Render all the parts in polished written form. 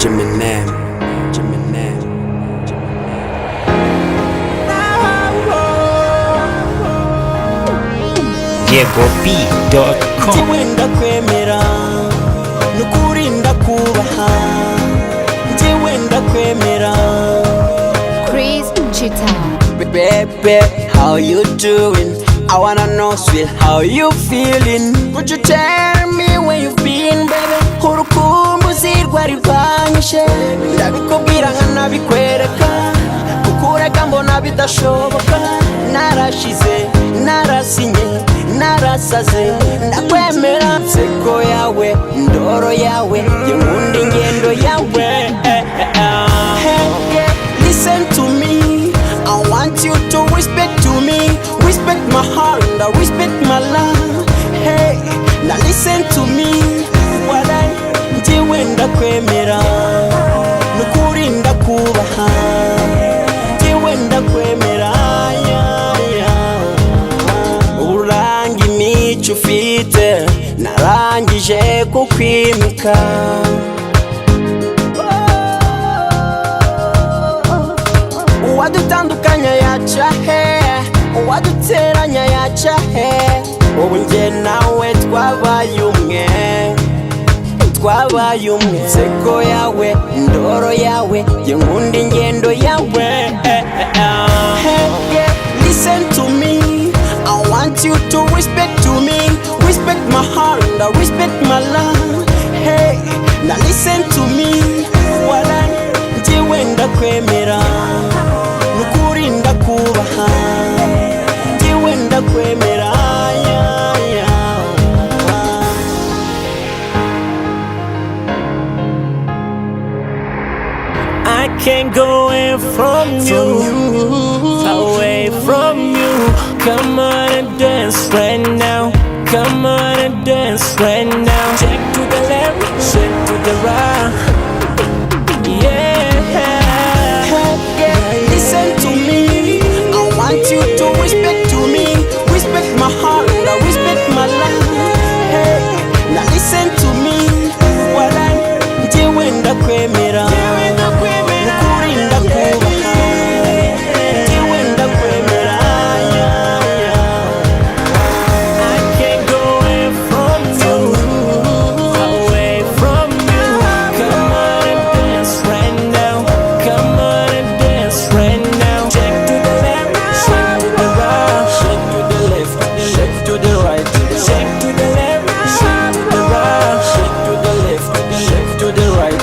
Gemini. YegoB.com. Njyewe ndakwemera nukuri ndakubaha, njyewe ndakwemera. Chris Chita. Baby, how you doing? I wanna know, sweet, how you feeling? Would you tell me where you've been, baby? Urukumbuzi rwari rwanyishe, ndabikubwira nkanabikwereka, kukureka mbona bidashoboka. Narashize, narasinye, narasaze, ndakwemera. Nseko yawe, ndoro yawe, nkunda ingendo yawe. Hey, yeah, listen to me, I want you to respect to me, respect my heart and respect my love. Hey, now listen to me, walai, njyewe ndakwemera, nukuri ndakubaha, njyewe ndakwemera. Uranga imico ufite, narangije kukwimika. Uwadutandukanya yaca he, uwaduteranya yaca he. Ubu njye nawe twabaye umwe, twabaye umwe. Nseko yawe, ndoro yawe, njye nkunda ingendo yawe. Hey, yeah, listen to me, I want you to respect to me, respect my heart and respect my love. Hey, now listen to me, walai, njyewe ndakwemera, nukuri ndakubaha, njyewe ndakwemera. I can't go away from you, away from you. Come on and dance right now. Come on and dance right now. Shake to the left, shake to the right. Yeah. Hey, listen to me, I want you to respect to me, respect my heart and respect my life. Hey, now listen to me, walai, njyewe ndakwemera, nukuri ndakubaha, njyewe ndakwemera. I can't go away from you, away from you. Come on and dance right now. Come on and dance right now. Shake to the left, shake to the right. Shake to the left, shake to the right. Shake to the left, shake to the right. Shake to the left, shake to the right.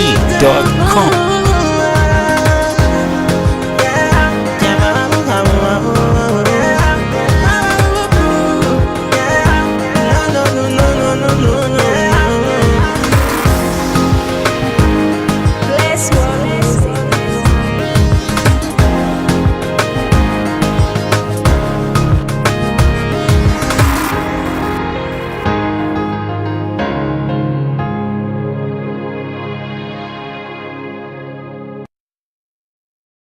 YegoB.com.